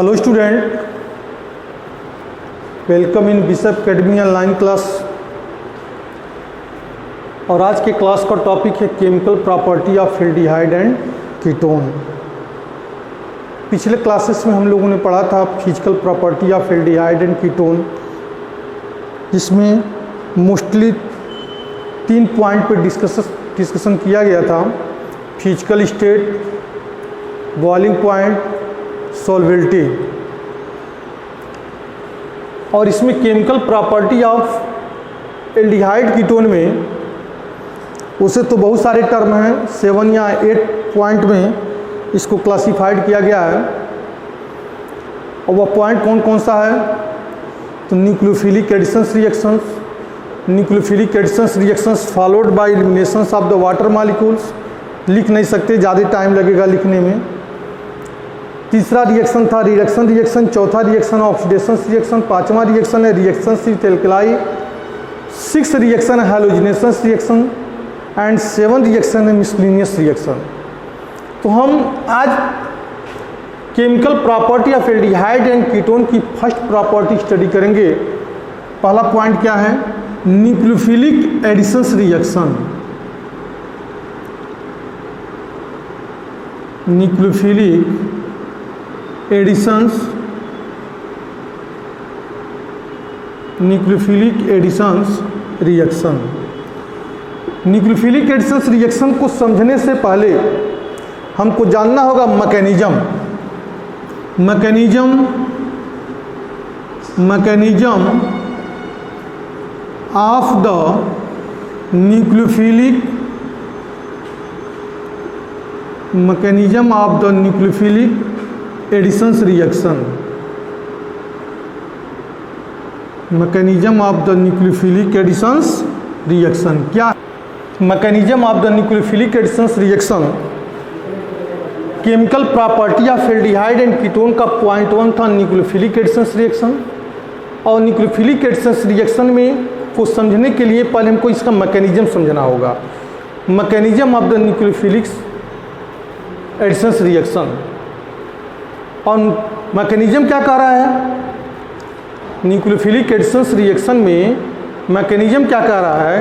Hello student, welcome in Bishop Academy online class. और आज के क्लास का टॉपिक है chemical property of aldehyde and ketone. पिछले क्लासेस में हम लोगों ने पढ़ा था physical property of aldehyde and ketone, जिसमें मोस्टली 3 पॉइंट पर डिस्कशन किया गया था। Physical state, boiling point, solvability. और इसमें chemical property of aldehyde ketone में उसे तो बहुत सारे टर्म हैं, 7 या 8 पॉइंट में इसको क्लासिफाइड किया गया है। और वह पॉइंट कौन कौन सा है? तो nucleophilic additions reactions, nucleophilic additions reactions followed by eliminations of the water molecules. लिख नहीं सकते, ज़्यादा टाइम लगेगा लिखने में। तीसरा रिएक्शन था रिडक्शन रिएक्शन, चौथा रिएक्शन ऑक्सीडेशन रिएक्शन, पांचवा रिएक्शन है रिएक्शन विद एल्कलाई, 6 रिएक्शन है हैलोजिनेशन रिएक्शन एंड 7 रिएक्शन है मिसलिनियस रिएक्शन। तो हम आज chemical property of aldehyde and ketone की फर्स्ट प्रॉपर्टी स्टडी करेंगे। पहला पॉइंट क्या है? Nucleophilic additions reaction. Nucleophilic additions, nucleophilic additions reaction. Nucleophilic additions reaction को समझने से पहले हमको जानना होगा mechanism of the nucleophilic additions reaction. Mechanism of the nucleophilic additions reaction क्या? Mechanism of the nucleophilic additions reaction chemical property of aldehyde and ketone का point 1 था न्यूक्लियोफिलिक एडिशंस रिएक्शन। और न्यूक्लियोफिलिक एडिशंस रिएक्शन में को समझने के लिए पहले हमको इसका मैकेनिज्म समझना होगा। Mechanism of the nucleophilic additions reaction. और मैकेनिज्म क्या कह रहा है? न्यूक्लियोफिलिक एडिशंस रिएक्शन में मैकेनिज्म क्या कह रहा है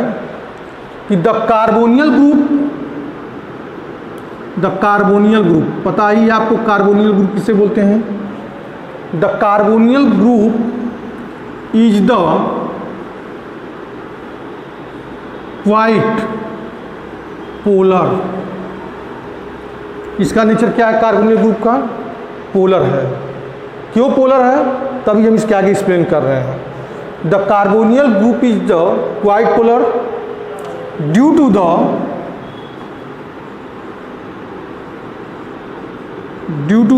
कि द कार्बोनियल ग्रुप, पता ही है आपको कार्बोनियल ग्रुप किसे बोलते हैं? The carbonyl group is the quite polar. इसका नेचर क्या है? कार्बोनियल ग्रुप का पोलर है। क्यों पोलर है? तभी हम इसके आगे एक्सप्लेन कर रहे हैं। The carbonyl group is the quite polar due to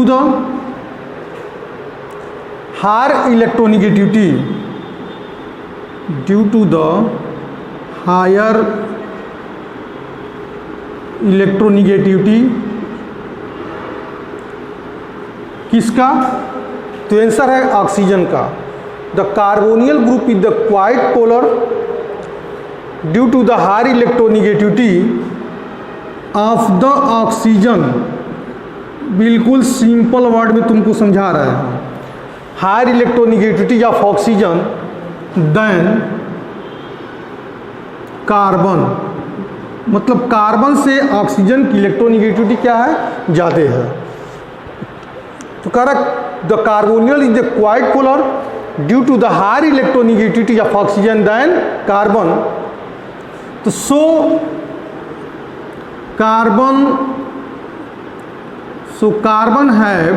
the higher electronegativity, due to the higher electronegativity किसका? तो आंसर है ऑक्सीजन का। The carbonyl group is the quite polar due to the higher electronegativity of the oxygen. बिल्कुल simple word में तुमको समझा रहे हैं। Higher electronegativity of oxygen than carbon, मतलब कार्बन से ऑक्सीजन की इलेक्ट्रोनेगेटिविटी क्या है? ज़्यादा है। तो कह रहा the कार्बोनियल is the quite polar due to the higher electronegativity of oxygen than carbon. तो carbon have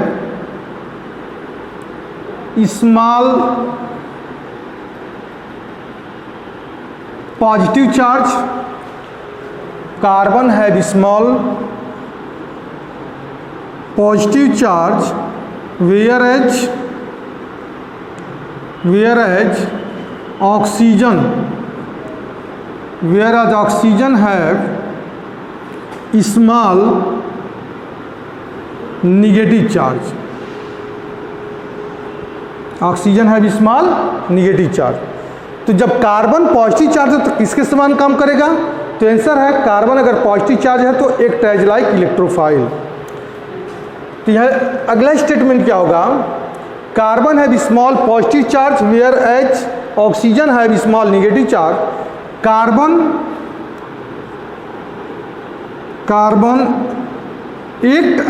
small positive charge, carbon have small positive charge whereas oxygen have small negative charge। Oxygen है small negative charge. तो जब carbon positive charge है तो किसके समान काम करेगा? तो आंसर है कार्बन अगर पॉजिटिव चार्ज है तो एक्ट एज लाइक इलेक्ट्रोफाइल। तो यह अगला स्टेटमेंट क्या होगा? Carbon have small positive charge whereas oxygen have small negative charge. Carbon act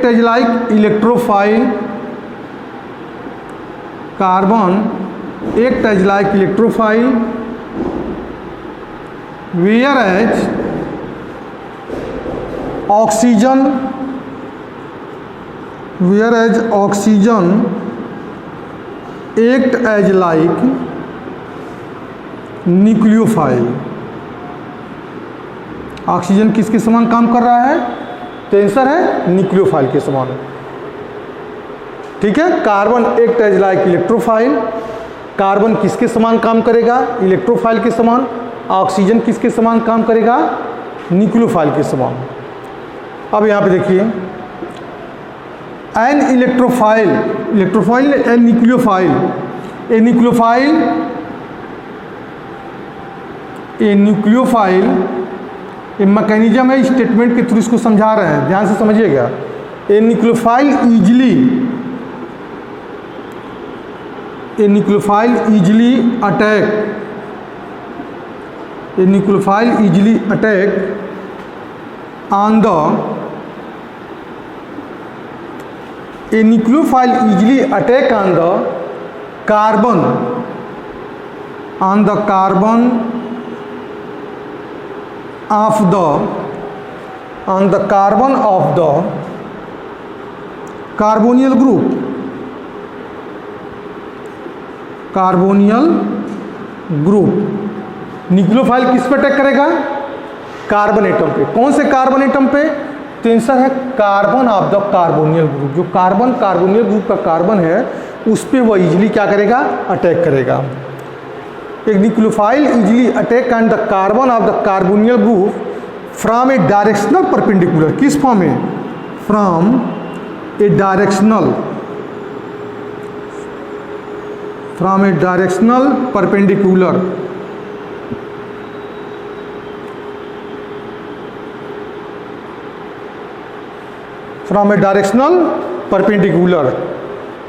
as like electrophile. Carbon act as like electrophile whereas oxygen act as like nucleophile. Oxygen किसके समान काम कर रहा है? तो answer है nucleophile के समान। ठीक है, carbon act as like electrophile. Carbon किसके समान काम करेगा? इलेक्ट्रोफाइल के समान। ऑक्सीजन किसके समान काम करेगा? न्यूक्लियोफाइल के समान। अब यहाँ पे देखिए, an electrophile an nucleophile. A nucleophile ये मैकेनिज्म है, स्टेटमेंट के थ्रू इसको समझा रहे हैं, ध्यान से समझिएगा। A nucleophile easily attack on the carbon of the carbonyl group। Nucleophile किस पे अटैक करेगा? कार्बन एटम पे। कौन से कार्बन एटम पे? तो आंसर है carbon of the carbonyl group. जो कार्बोनियल ग्रुप का कार्बन है उस पे वह इजीली क्या करेगा? अटैक करेगा। एक nucleophile easily attack on the carbon of the carbonyl group from a directional perpendicular. किस फॉर्म में? फ्रॉम ए डायरेक्शनल परपेंडिकुलर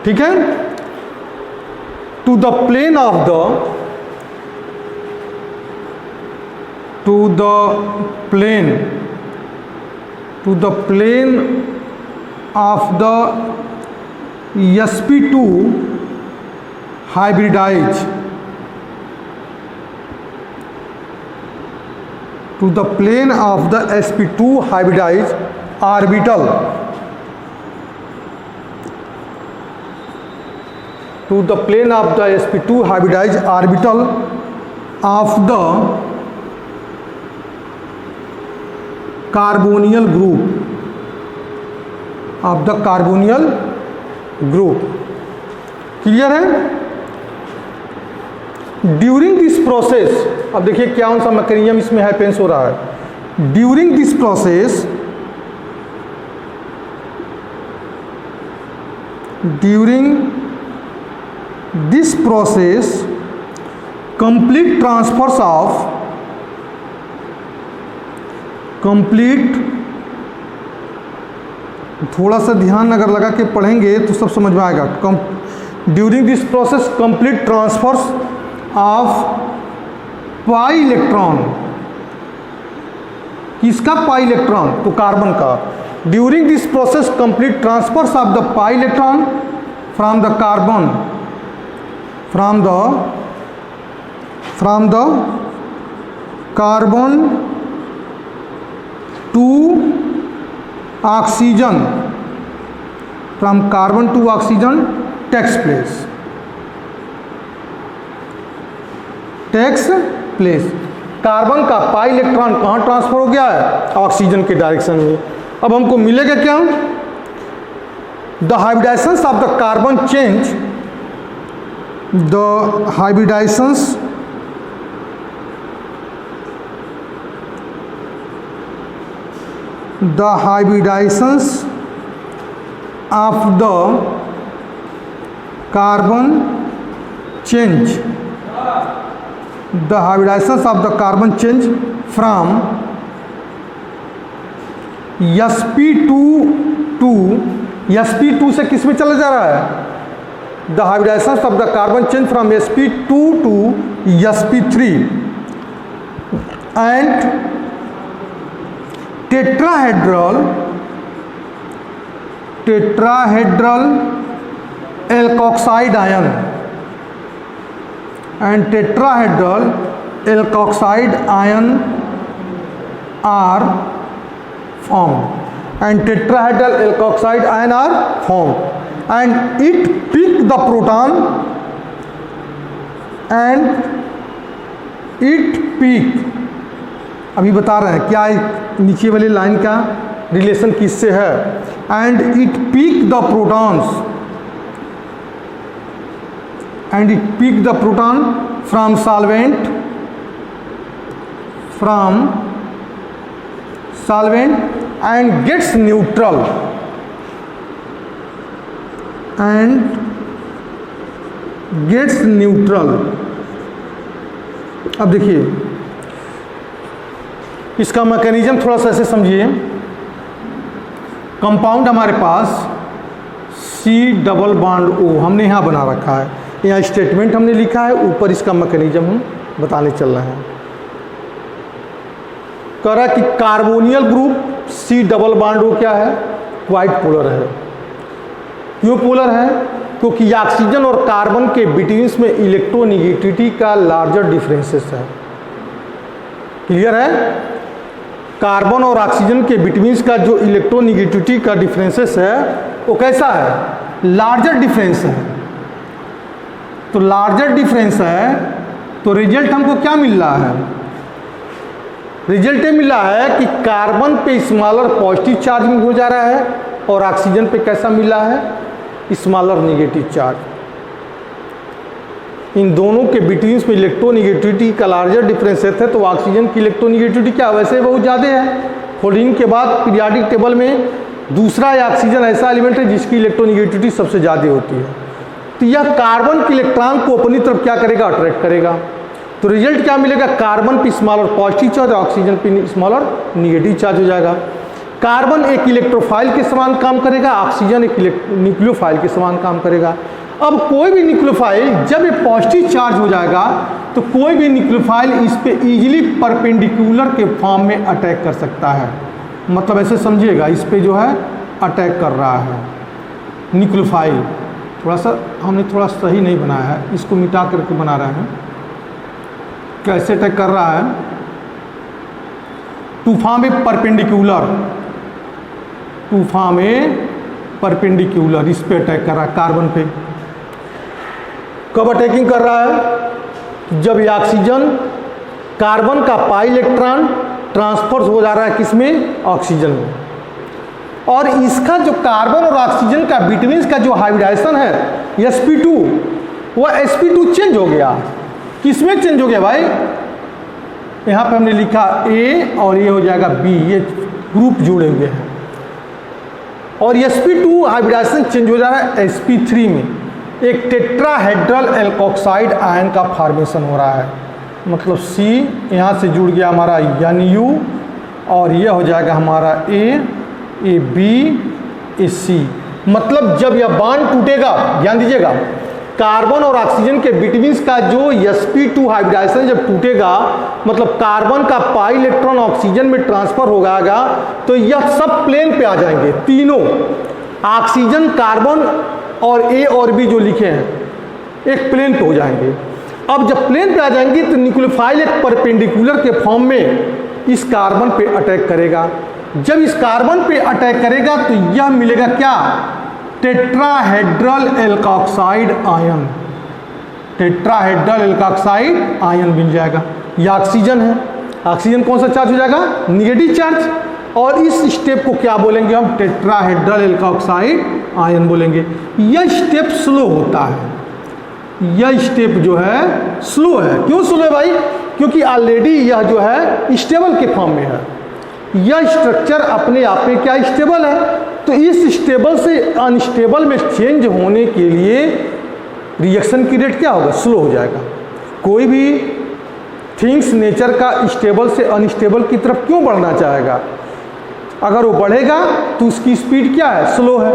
ठीक है, to the plane of the sp2 hybridized orbital of the carbonyl group। Clear है? During this process, अब देखिए क्या सा mechanism इसमें हैपेंस हो रहा है। ड्यूरिंग दिस प्रोसेस कंप्लीट थोड़ा सा ध्यान अगर लगा के पढ़ेंगे तो सब समझ में आएगा। During this process complete transfers of pi electron. किसका पाई इलेक्ट्रॉन? तो कार्बन का। During this process complete transfers of the pi electron from the carbon to oxygen takes place। Carbon का पाई इलेक्ट्रॉन कहाँ ट्रांसफर हो गया है? Oxygen के direction में। अब हमको मिलेगा क्या? The hybridisations of the carbon change the hybridations of the carbon change from sp2 sp2 से किस में चला जा रहा है? The hybridization of the carbon change from sp2 to sp3 and tetrahedral alkoxide ion and tetrahedral alkoxide ion are formed and tetrahedral alkoxide ion are formed and it pick the proton and it pick अभी बता रहे हैं क्या नीचे वाली line का relation किससे है and it pick the protons and it pick the proton from solvent and gets neutral अब देखिए इसका मैकेनिज्म थोड़ा सा ऐसे समझिए। कंपाउंड हमारे पास C डबल बॉन्ड O हमने यहाँ बना रखा है, यहाँ स्टेटमेंट हमने लिखा है, ऊपर इसका मैकेनिज्म हम बताने चल रहे हैं। कह रहा है कि carbonyl group C double bond O क्या है? क्वाइट पोलर है। क्यों पोलर है? क्योंकि ऑक्सीजन और कार्बन के बिटवीन्स में इलेक्ट्रोनिगेटिविटी का लार्जर डिफरेंसेस है। क्लियर है? कार्बन और ऑक्सीजन के बिटवीन्स का जो इलेक्ट्रोनिगेटिविटी का डिफरेंसेस है वो कैसा है? लार्जर डिफरेंस है। तो लार्जर डिफरेंस है तो रिजल्ट हमको क्या मिल रहा है? रिजल्ट ये मिल रहा है कि कार्बन पे स्मॉलर पॉजिटिव चार्जिंग हो जा रहा है और ऑक्सीजन पे कैसा मिल रहा है? Smaller negative charge. इन दोनों के बिटवीन्स में इलेक्ट्रोनिगेटिविटी का लार्जर डिफरेंस है तो ऑक्सीजन की इलेक्ट्रोनिगेटिविटी क्या वैसे बहुत ज़्यादा है। फ्लोरीन के बाद पीरियोडिक टेबल में दूसरा ऑक्सीजन ऐसा एलिमेंट है जिसकी इलेक्ट्रोनिगेटिविटी सबसे ज़्यादा होती है। तो यह कार्बन के इलेक्ट्रॉन को अपनी तरफ क्या करेगा? अट्रैक्ट करेगा। तो रिजल्ट क्या मिलेगा? कार्बन पे स्मॉलर पॉजिटिव चार्ज और ऑक्सीजन पे स्मॉलर निगेटिव चार्ज हो जाएगा। कार्बन एक इलेक्ट्रोफाइल के समान काम करेगा, ऑक्सीजन एक न्यूक्लियोफाइल के समान काम करेगा। अब कोई भी न्यूक्लियोफाइल जब ये पॉजिटिव चार्ज हो जाएगा तो कोई भी न्यूक्लियोफाइल इस पे इजीली परपेंडिकुलर के फॉर्म में अटैक कर सकता है। मतलब ऐसे समझिएगा, इस पे जो है अटैक कर रहा है न्यूक्लियोफाइल। थोड़ा सा हमने थोड़ा सही नहीं बनाया है, इसको मिटा करके बना रहे हैं। कैसे अटैक कर रहा है? टू फॉर्म ए परपेंडिकुलर, इस पे अटैक कर रहा है, कार्बन पे। कब अटैकिंग कर रहा है? जब ये ऑक्सीजन कार्बन का पाई इलेक्ट्रॉन ट्रांसफर हो जा रहा है किसमें? ऑक्सीजन में। और इसका जो कार्बन और ऑक्सीजन का बिटवीन्स का जो हाइब्रिडाइजेशन है sp2, वह sp2 चेंज हो गया। किसमें चेंज हो गया भाई? यहाँ पे हमने लिखा A और ये हो जाएगा B, ये ग्रुप जुड़े हुए हैं। और sp2 हाइब्रिडाइजेशन चेंज हो जा रहा है sp3 में, एक टेट्राहेड्रल एल्कोक्साइड आयन का फॉर्मेशन हो रहा है। मतलब C यहाँ से जुड़ गया हमारा NU और ये हो जाएगा हमारा A B C। मतलब जब यह बॉन्ड टूटेगा, ध्यान दीजिएगा, कार्बन और ऑक्सीजन के बिटवीन्स का जो sp2 हाइब्रिडाइजेशन जब टूटेगा, मतलब कार्बन का पाई इलेक्ट्रॉन ऑक्सीजन में ट्रांसफर हो जाएगा, तो यह सब प्लेन पे आ जाएंगे। तीनों ऑक्सीजन, कार्बन और A और B जो लिखे हैं एक प्लेन पे हो जाएंगे। अब जब प्लेन पे आ जाएंगे तो न्यूक्लियोफाइल एक परपेंडिकुलर के फॉर्म में इस कार्बन पे अटैक करेगा। जब इस कार्बन पे अटैक करेगा तो यह मिलेगा क्या? Tetrahedral alkoxide ion. Tetrahedral alkoxide ion मिल जाएगा। यह ऑक्सीजन है, ऑक्सीजन कौन सा चार्ज हो जाएगा? Negative charge. और इस स्टेप को क्या बोलेंगे हम? टेट्राहेड्रल एल्कोक्साइड आयन बोलेंगे। यह स्टेप स्लो होता है, यह स्टेप जो है स्लो है। क्यों स्लो है भाई? क्योंकि ऑलरेडी यह जो है स्टेबल के फॉर्म में है। यह स्ट्रक्चर अपने आप में क्या स्टेबल है, तो इस स्टेबल से अनस्टेबल में चेंज होने के लिए रिएक्शन की रेट क्या होगा? स्लो हो जाएगा। कोई भी थिंग्स नेचर का स्टेबल से अनस्टेबल की तरफ क्यों बढ़ना चाहेगा? अगर वो बढ़ेगा तो उसकी स्पीड क्या है, स्लो है।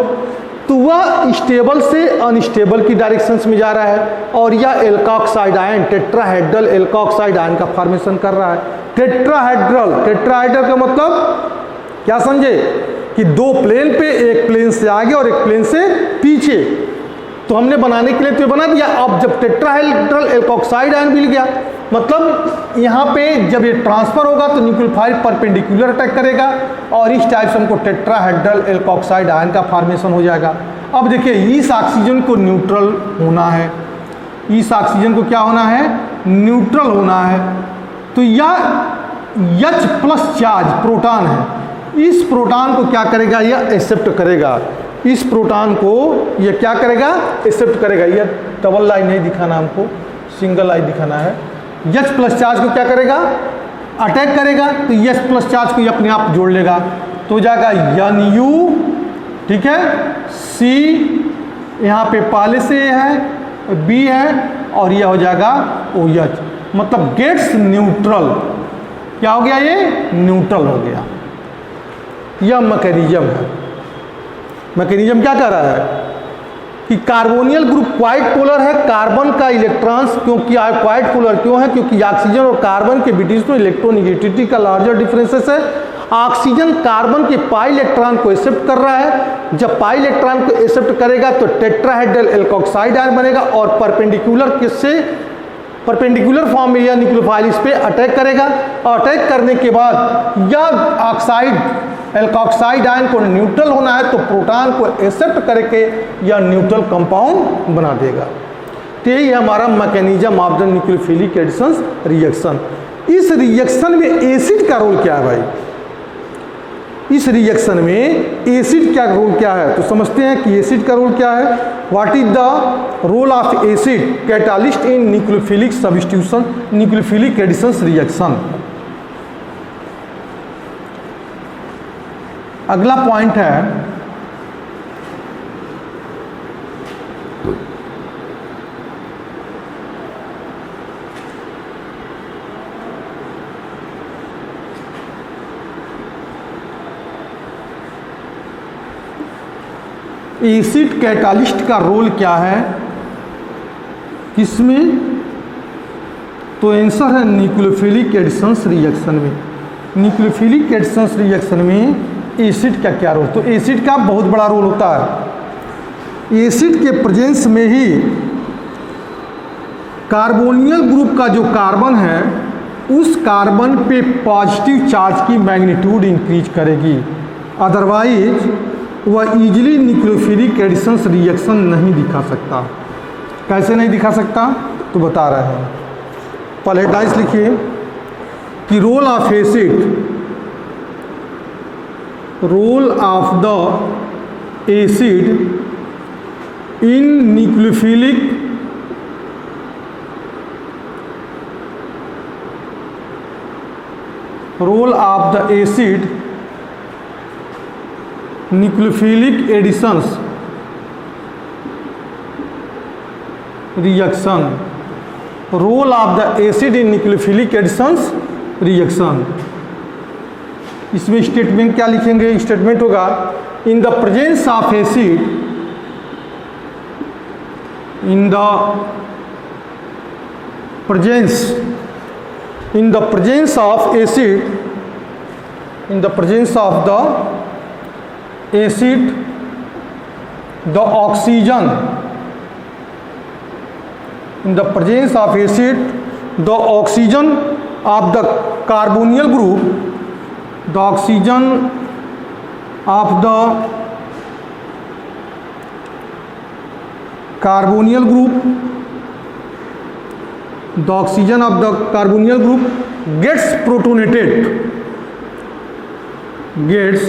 तो वह स्टेबल से अनस्टेबल की डायरेक्शंस में जा रहा है और यह alkoxide ion, tetrahedral alkoxide ion का फॉर्मेशन कर रहा है। टेट्राहेड्रल, टेट्राहेड्रल का मतलब क्या समझे कि दो प्लेन पे, एक प्लेन से आगे और एक प्लेन से पीछे, तो हमने बनाने के लिए तो बना दिया। अब जब टेट्राहेड्रल एल्कोक्साइड आयन मिल गया, मतलब यहाँ पे जब ये ट्रांसफर होगा तो न्यूक्लियोफाइल परपेंडिकुलर अटैक करेगा और इस टाइप से हमको टेट्राहेड्रल एल्कोक्साइड आयन का फॉर्मेशन हो जाएगा। अब देखिए इस ऑक्सीजन को न्यूट्रल होना है, इस ऑक्सीजन को क्या होना है, न्यूट्रल होना है। तो यह H+ चार्ज प्रोटॉन है, इस प्रोटॉन को क्या करेगा, यह एक्सेप्ट करेगा। इस प्रोटॉन को यह क्या करेगा, एक्सेप्ट करेगा। यह डबल लाइन नहीं दिखाना हमको, सिंगल लाइन दिखाना है। H+ चार्ज को क्या करेगा, अटैक करेगा। तो H+ चार्ज को ये अपने आप जोड़ लेगा, तो हो जाएगा NU, ठीक है, C, यहाँ पे पहले से है, B है और यह हो जाएगा OH, मतलब गेट्स न्यूट्रल। क्या हो गया, ये न्यूट्रल हो गया। यह मैकेनिज्म है। मैकेनिज्म क्या कर रहा है कि कार्बोनियल ग्रुप क्वाइट पोलर है, कार्बन का इलेक्ट्रॉन्स क्योंकि क्वाइट पोलर क्यों है, क्योंकि ऑक्सीजन और कार्बन के बीच में इलेक्ट्रोनेगेटिविटी का लार्जर डिफरेंसेस है। ऑक्सीजन कार्बन के पाई इलेक्ट्रॉन को एक्सेप्ट कर रहा है, जब पाई इलेक्ट्रॉन को एक्सेप्ट करेगा तो टेट्राहेड्रल एल्कोक्साइड आयन बनेगा और परपेंडिकुलर किससे, परपेंडिकुलर फॉर्म में यह न्यूक्लियोफाइल इस पे अटैक करेगा और अटैक करने के बाद यह ऑक्साइड एल्कोक्साइड आयन को न्यूट्रल होना है तो प्रोटॉन को एक्सेप्ट करके यह न्यूट्रल कंपाउंड बना देगा। तो यही हमारा mechanism of the nucleophilic addition reaction. इस रिएक्शन में एसिड का रोल क्या है भाई, इस रिएक्शन में एसिड क्या रोल क्या है, तो समझते हैं कि एसिड का रोल क्या है। What is the role of acid catalyst in nucleophilic substitution, nucleophilic addition reaction. अगला पॉइंट है एसिड कैटालिस्ट का रोल क्या है किसमें, तो आंसर है न्यूक्लियोफिलिक एडिशन रिएक्शन में। न्यूक्लियोफिलिक एडिशन रिएक्शन में एसिड का क्या रोल, तो एसिड का बहुत बड़ा रोल होता है। एसिड के प्रेजेंस में ही कार्बोनियल ग्रुप का जो कार्बन है उस कार्बन पे पॉजिटिव चार्ज की मैग्नीट्यूड इंक्रीज करेगी, अदरवाइज वह इजीली न्यूक्लियोफिलिक एडिशन रिएक्शन नहीं दिखा सकता। कैसे नहीं दिखा सकता, तो बता रहे हैं। पहले डाइस लिखिए कि role of acid, role of the acid in nucleophilic role of the acid nucleophilic additions reaction, role of the acid in nucleophilic additions reaction. इसमें स्टेटमेंट क्या लिखेंगे, स्टेटमेंट होगा in the presence of acid, in the presence, in the presence of acid, in the presence of the acid the oxygen, in the presence of acid the oxygen of the carbonyl group, the oxygen of the carbonyl group, the oxygen of the carbonyl group gets protonated, gets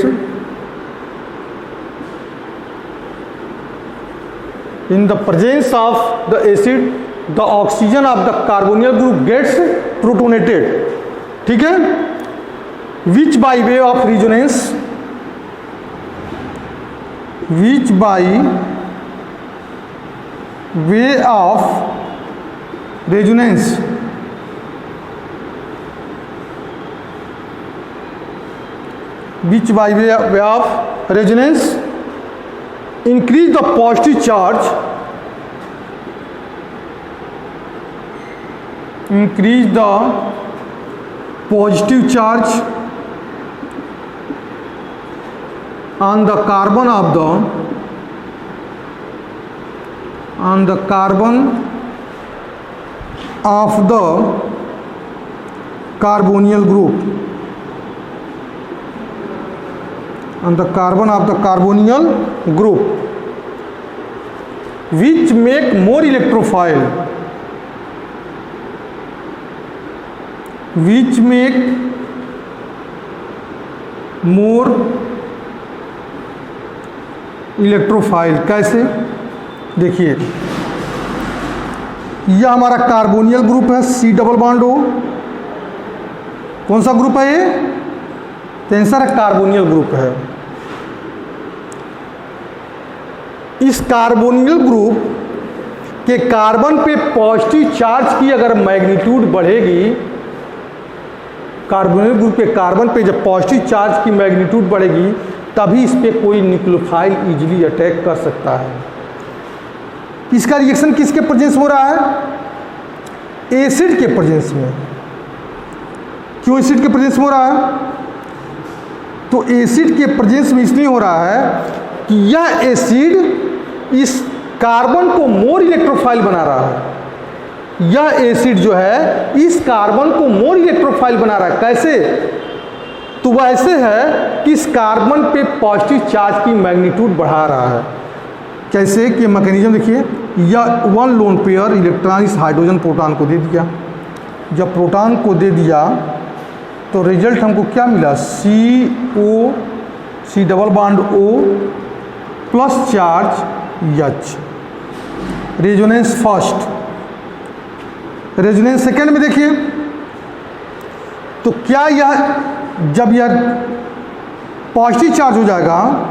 in the presence of the acid the oxygen of the carbonyl group gets protonated, ठीक है, which by way of resonance, which by way of resonance which by way of resonance increase the positive charge, increase the positive charge on the carbon of the carbonyl group, on the carbon of the carbonyl group, which make more electrophile, which make more electrophile. कैसे? देखिए, यह हमारा कार्बोनियल group है, C double bond O। कौन सा group है ये? तो आंसर है कार्बोनियल ग्रुप है। इस कार्बोनियल ग्रुप के कार्बन पे पॉजिटिव चार्ज की अगर मैग्नीट्यूड बढ़ेगी, कार्बोनियल ग्रुप के कार्बन पे जब पॉजिटिव चार्ज की मैग्नीट्यूड बढ़ेगी तभी इस पे कोई न्यूक्लियोफाइल इजीली अटैक कर सकता है। इसका रिएक्शन किसके प्रेजेंस में हो रहा है? एसिड के प्रेजेंस में। क्यों एसिड के प्रेजेंस में हो रहा है? तो एसिड के प्रेजेंस में इसलिए हो रहा है कि यह एसिड इस कार्बन को मोर इलेक्ट्रोफाइल बना रहा है। यह एसिड जो है इस कार्बन को मोर इलेक्ट्रोफाइल बना रहा है। कैसे? तो वह ऐसे है कि इस कार्बन पे पॉजिटिव चार्ज की मैग्नीट्यूड बढ़ा रहा है। कैसे कि मैकेनिज्म देखिए, यह वन लोन पेयर इलेक्ट्रॉन इस हाइड्रोजन प्रोटॉन को दे दिया। जब प्रोटॉन को दे दिया तो रिजल्ट हमको क्या मिला? C double bond O plus charge H। Resonance first. Resonance second में देखिए, तो क्या यह जब यह पॉजिटिव चार्ज हो जाएगा,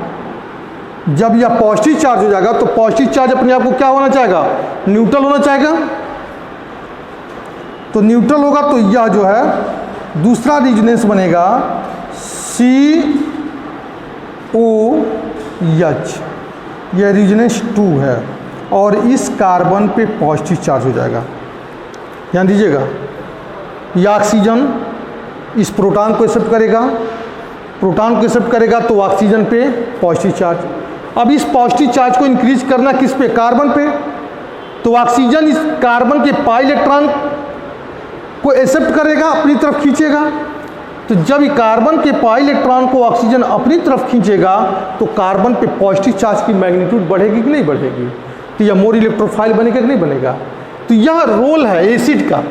जब यह पॉजिटिव चार्ज हो जाएगा तो पॉजिटिव चार्ज अपने आप को क्या होना चाहेगा? न्यूट्रल होना चाहेगा। तो न्यूट्रल होगा तो यह जो है दूसरा रेजोनेंस बनेगा COH। यह रेजोनेंस 2 है और इस कार्बन पे पॉजिटिव चार्ज हो जाएगा। ध्यान दीजिएगा, यह ऑक्सीजन इस प्रोटॉन को एक्सेप्ट करेगा, प्रोटॉन को एक्सेप्ट करेगा तो ऑक्सीजन पे पॉजिटिव चार्ज। अब इस पॉजिटिव चार्ज को इंक्रीज करना किस पे? कार्बन पे। तो ऑक्सीजन इस कार्बन के पाई इलेक्ट्रॉन को एक्सेप्ट करेगा, अपनी तरफ खींचेगा। तो जब कार्बन के पाई इलेक्ट्रॉन को ऑक्सीजन अपनी तरफ खींचेगा तो कार्बन पे पॉजिटिव चार्ज की मैग्नीट्यूड बढ़ेगी कि नहीं बढ़ेगी? तो यह मोर इलेक्ट्रोफाइल बनेगा कि नहीं बनेगा? तो यह रोल है एसिड का।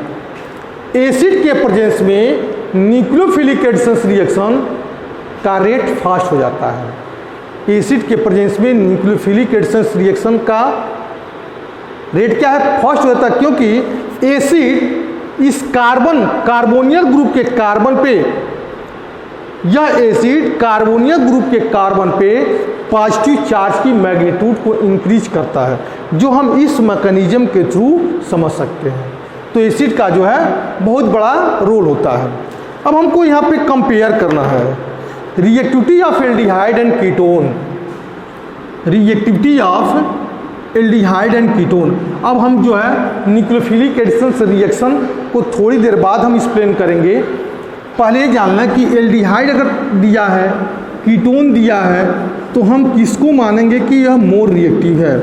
एसिड के प्रेजेंस में न्यूक्लियोफिलिक एडिशंस रिएक्शन का रेट फास्ट हो जाता है। एसिड के प्रेजेंस में न्यूक्लियोफिलिक एडिशंस रिएक्शन का रेट क्या है? फास्ट हो जाता है, क्योंकि एसिड इस कार्बोनियल ग्रुप के कार्बन पे, यह एसिड कार्बोनियल ग्रुप के कार्बन पे पॉजिटिव चार्ज की मैग्नीट्यूड को इंक्रीज करता है, जो हम इस मैकेनिज्म के थ्रू समझ सकते हैं। तो एसिड का जो है बहुत बड़ा रोल होता है। अब हमको यहाँ पे कंपेयर करना है reactivity of aldehyde and ketone, reactivity of aldehyde and ketone. अब हम जो है न्यूक्लियोफिलिक एडिशंस रिएक्शन को थोड़ी देर बाद हम एक्सप्लेन करेंगे। पहले जानना कि एल्डिहाइड अगर दिया है, कीटोन दिया है, तो हम किसको मानेंगे कि यह मोर रिएक्टिव है।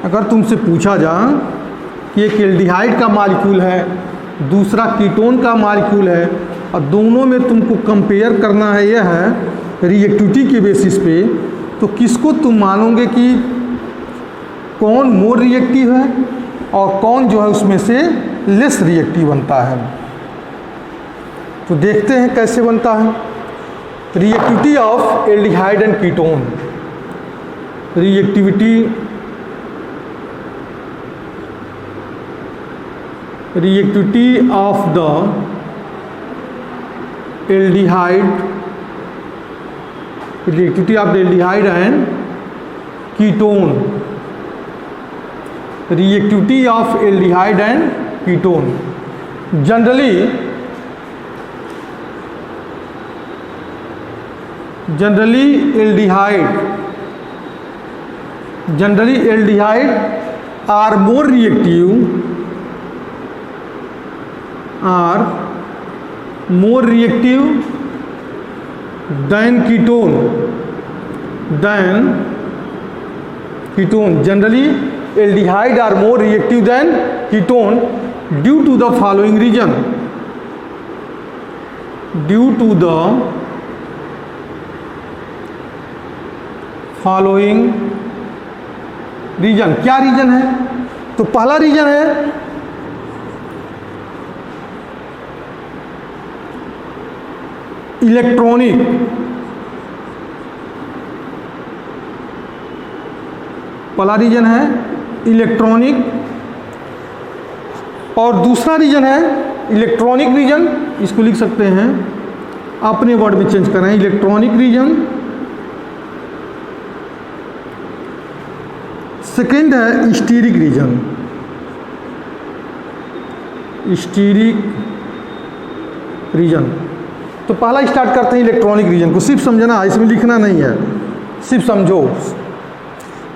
अगर तुमसे पूछा जाए कि एक एल्डिहाइड का मॉलिक्यूल है, दूसरा कीटोन का मॉलिक्यूल है, और दोनों में तुमको कंपेयर करना है, यह है रिएक्टिविटी के बेसिस पे, तो किसको तुम मानोगे कि कौन मोर रिएक्टिव है और कौन जो है उसमें से लेस रिएक्टिव बनता है। तो देखते हैं कैसे बनता है reactivity of aldehyde and ketone. Reactivity of the aldehyde, reactivity of the aldehyde and ketone, reactivity of aldehyde and ketone. Generally generally aldehyde are more reactive than ketone generally aldehyde are more reactive than ketone due to the following reason क्या reason है? तो पहला reason है electronic, और दूसरा reason है electronic reason, इसको लिख सकते हैं अपने वर्ड में चेंज कर रहे हैं, इलेक्ट्रॉनिक रीजन। सेकेंड है स्टीरिक रीजन। तो पहला स्टार्ट करते हैं इलेक्ट्रॉनिक रीजन को, सिर्फ समझना, इसमें लिखना नहीं है, सिर्फ समझो।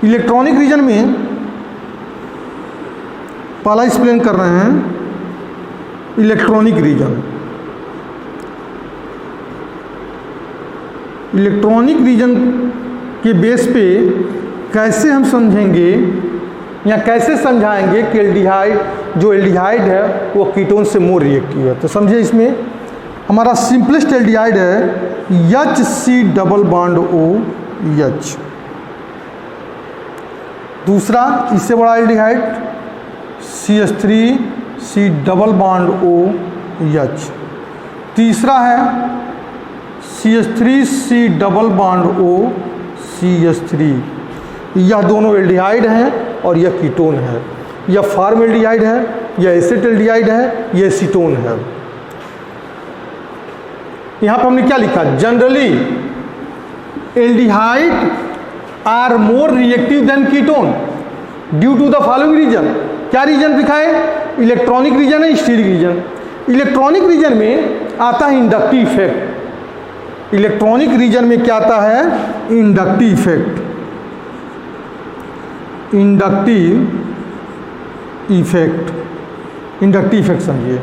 इलेक्ट्रॉनिक रीजन में पहला एक्सप्लेन कर रहे हैं इलेक्ट्रॉनिक रीजन के बेस पे कैसे हम समझेंगे या कैसे समझाएंगे कि एल्डिहाइड है वो कीटोन से मोर रिएक्टिव है। तो समझिए, इसमें हमारा सिंपलेस्ट एल्डिहाइड है HC डबल बॉन्ड OH। दूसरा इससे बड़ा aldehyde CH3C double bond OH। तीसरा है CH3C डबल बॉन्ड OCH3। यह दोनों एल्डिहाइड हैं और यह कीटोन है। यह फॉर्मल्डिहाइड है, यह एसिटल्डिहाइड है, यह एसीटोन है। यहाँ पर हमने क्या लिखा? Generally aldehyde are more reactive than ketone due to the following reason. क्या रीजन लिखा है? इलेक्ट्रॉनिक रीजन है, स्टीरिक रीजन। इलेक्ट्रॉनिक रीजन में आता है इंडक्टिव इफेक्ट। इलेक्ट्रॉनिक रीजन में क्या आता है? इंडक्टिव इफेक्ट समझिए।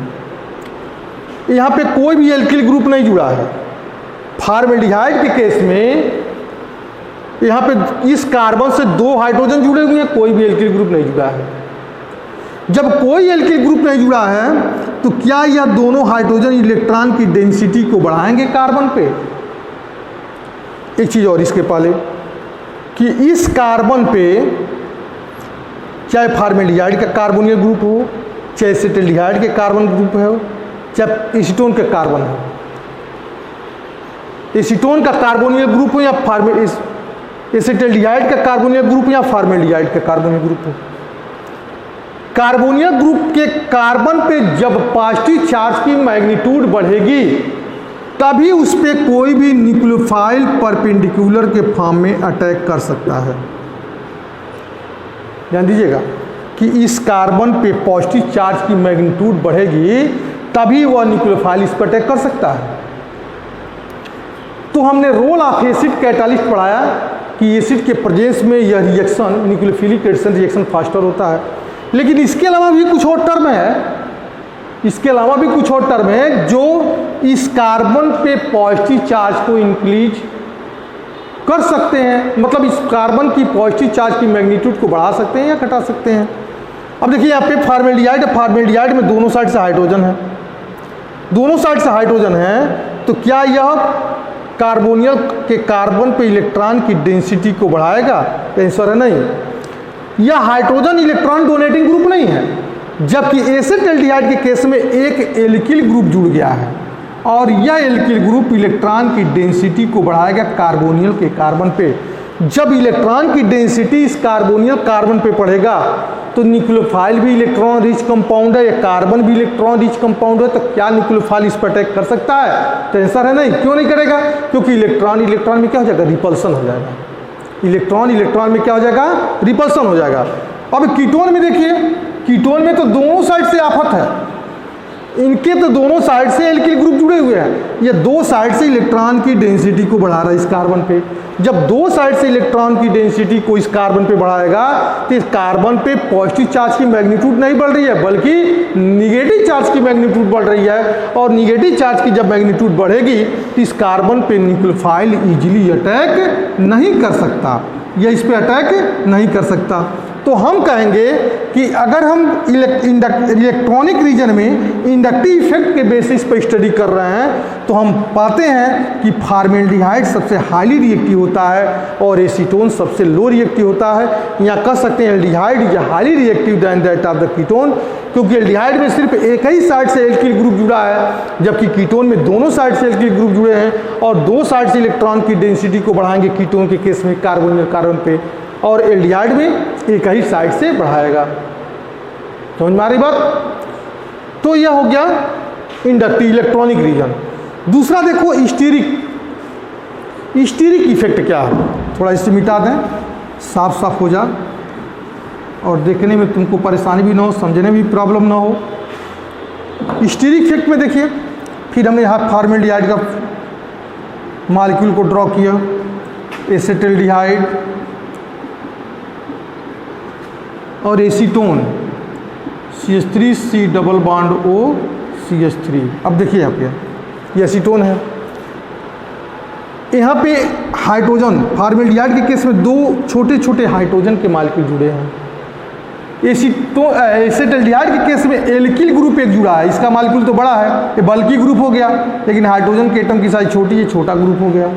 यहाँ पे कोई भी एल्किल ग्रुप नहीं जुड़ा है। फॉर्मल्डिहाइड के केस में यहाँ पे इस कार्बन से 2 हाइड्रोजन जुड़े हुए हैं, कोई भी एल्किल ग्रुप नहीं जुड़ा है। जब कोई एल्किल ग्रुप नहीं जुड़ा है तो क्या यह दोनों हाइड्रोजन इलेक्ट्रॉन की डेंसिटी को बढ़ाएंगे कार्बन पे? एक चीज़ और इसके पहले कि इस कार्बन पे चाहे फॉर्मल्डिहाइड का कार्बोनिल ग्रुप हो, चाहे एसिटल्डिहाइड के कार्बन ग्रुप हो, चाहे एसीटोन के कार्बन हो, एसीटोन का कार्बोनिल ग्रुप हो या एसिटल्डिहाइड का कार्बोनिल ग्रुप या फॉर्मल्डिहाइड का कार्बोनिल ग्रुप हो, कार्बोनिल ग्रुप के कार्बन पे जब पॉजिटिव चार्ज की मैग्नीट्यूड बढ़ेगी तभी उस पर कोई भी न्यूक्लियोफाइल परपेंडिकुलर के फॉर्म में अटैक कर सकता है। ध्यान दीजिएगा कि इस कार्बन पे पॉजिटिव चार्ज की मैग्नीट्यूड बढ़ेगी तभी वह न्यूक्लियोफाइल इस पर अटैक कर सकता है। तो हमने रोल ऑफ एसिड कैटालिस्ट पढ़ाया कि एसिड के प्रेजेंस में यह reaction nucleophilic addition reaction faster होता है। लेकिन इसके अलावा भी कुछ और टर्म है, जो इस कार्बन पे पॉजिटिव चार्ज को इंक्रीज कर सकते हैं, मतलब इस कार्बन की पॉजिटिव चार्ज की मैग्नीट्यूड को बढ़ा सकते हैं या घटा सकते हैं। अब देखिए यहाँ पे फॉर्मल्डिहाइड में दोनों साइड से हाइड्रोजन है, तो क्या यह कार्बोनियल के कार्बन पे इलेक्ट्रॉन की डेंसिटी को बढ़ाएगा? आंसर है नहीं। यह हाइड्रोजन इलेक्ट्रॉन डोनेटिंग ग्रुप नहीं है, जबकि एसिटल्डिहाइड के केस में एक एल्किल ग्रुप जुड़ गया है और यह एल्किल ग्रुप इलेक्ट्रॉन की डेंसिटी को बढ़ाएगा कार्बोनियल के कार्बन पे। जब इलेक्ट्रॉन की डेंसिटी इस कार्बोनियल कार्बन पे बढ़ेगा तो न्यूक्लियोफाइल भी इलेक्ट्रॉन रिच कंपाउंड है, या कार्बन भी इलेक्ट्रॉन रिच कंपाउंड है, तो क्या न्यूक्लियोफाइल इस पर अटैक कर सकता है? तो आंसर है नहीं। क्यों नहीं करेगा? क्योंकि इलेक्ट्रॉन में क्या हो जाएगा? रिपल्सन हो जाएगा। इलेक्ट्रॉन में क्या हो जाएगा? रिपल्सन हो जाएगा। अब कीटोन में देखिए, कीटोन में तो दोनों साइड से आफत है। इनके तो दोनों साइड से एल्किल ग्रुप जुड़े हुए हैं, ये दो साइड से इलेक्ट्रॉन की डेंसिटी को बढ़ा रहा है इस कार्बन पे। जब दो साइड से इलेक्ट्रॉन की डेंसिटी को इस कार्बन पे बढ़ाएगा तो इस कार्बन पे पॉजिटिव चार्ज की मैग्नीट्यूड नहीं बढ़ रही है बल्कि निगेटिव चार्ज की मैग्नीट्यूड बढ़ रही है, और निगेटिव चार्ज की जब मैग्नीट्यूड बढ़ेगी तो इस कार्बन पे न्यूक्लियोफाइल इजीली अटैक नहीं कर सकता, यह इस पे अटैक नहीं कर सकता। तो हम कहेंगे कि अगर हम इलेक्ट्रॉनिक रीजन में इंडक्टिव इफेक्ट के बेसिस पर स्टडी कर रहे हैं तो हम पाते हैं कि फॉर्मेल्डिहाइड सबसे हाईली रिएक्टिव होता है और एसीटोन सबसे लो रिएक्टिव होता है। या कह सकते हैं aldehyde is highly reactive than that of the ketone, क्योंकि एल्डिहाइड में सिर्फ एक ही साइड से एल्किल ग्रुप जुड़ा है, जबकि कीटोन में दोनों साइड से एल्किल ग्रुप जुड़े हैं और दो साइड से इलेक्ट्रॉन की डेंसिटी को बढ़ाएंगे कीटोन के केस में कार्बन पे, और एल्डिहाइड में एक ही साइड से बढ़ाएगा। समझ में आ रही बात? तो यह हो गया इंडक्टिव इलेक्ट्रॉनिक रीजन। दूसरा देखो स्टीरिक इफेक्ट क्या है, थोड़ा इसे मिटा दें, साफ साफ हो जाए और देखने में तुमको परेशानी भी ना हो, समझने में भी प्रॉब्लम ना हो। स्टीरिक इफेक्ट में देखिए, फिर हमने यहाँ फॉर्मेल्डिहाइड का मॉलिक्यूल को ड्रॉ किया, एसेटल्डिहाइड और acetone CH3 C double bond O CH3। अब देखिए यहाँ पे ये एसीटोन है, यहाँ पे हाइड्रोजन, फॉर्मेल्डिहाइड के केस में दो छोटे छोटे हाइड्रोजन के मॉलिक्यूल जुड़े हैं। एसेटल्डिहाइड के केस में एल्किल ग्रुप एक जुड़ा है, इसका मॉलिक्यूल तो बड़ा है, ये बल्की ग्रुप हो गया, लेकिन हाइड्रोजन के एटम की साइज छोटी है, छोटा ग्रुप हो गया।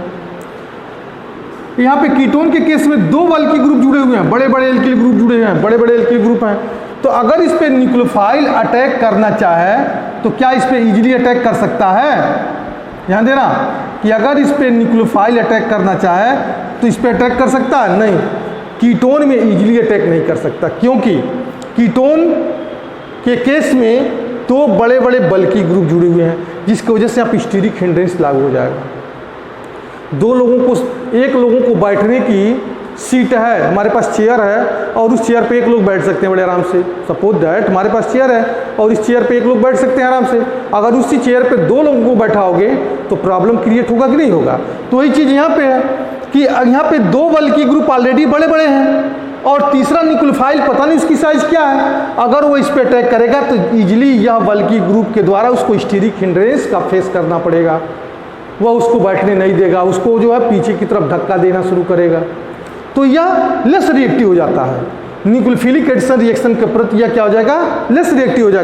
यहाँ पे कीटोन के केस में दो बल्की ग्रुप जुड़े हुए हैं, बड़े बड़े एल्किल ग्रुप जुड़े हुए हैं, बड़े बड़े एल्किल ग्रुप हैं। तो अगर इस पे न्यूक्लियोफाइल अटैक करना चाहे तो क्या इस पे इजीली अटैक कर सकता है? ध्यान देना कि अगर इस पे न्यूक्लियोफाइल अटैक करना चाहे तो इस पे अटैक कर सकता है? नहीं, कीटोन में इजीली अटैक नहीं कर सकता, क्योंकि कीटोन के केस में दो बड़े बड़े बल्की ग्रुप जुड़े हुए हैं, जिसकी वजह से आप स्टीरिक हिंड्रेंस लागू हो जाएगा। एक लोगों को बैठने की सीट है, हमारे पास चेयर है और उस चेयर पे एक लोग बैठ सकते हैं बड़े आराम से। सपोज दैट हमारे पास चेयर है और इस चेयर पे एक लोग बैठ सकते हैं आराम से। अगर उसी चेयर पे दो लोगों को बैठाओगे तो प्रॉब्लम क्रिएट होगा कि नहीं होगा? तो वही चीज़ यहाँ पे है कि यहाँ पे दो बल्की ग्रुप ऑलरेडी बड़े बड़े हैं और तीसरा न्यूक्लियोफाइल पता नहीं उसकी साइज क्या है, अगर वो इस पे अटैक करेगा तो ईजिली यह बल्की ग्रुप के द्वारा उसको स्टीरिक हिंड्रेंस का फेस करना पड़ेगा, वह उसको बैठने नहीं देगा, उसको जो है पीछे की तरफ धक्का देना शुरू करेगा। तो यह लेस रिएक्टिव हो जाता है, न्यूक्लियोफिलिक एडिशन रिएक्शन के प्रति यह क्या हो जाएगा? लेस रिएक्टिव हो जाएगा।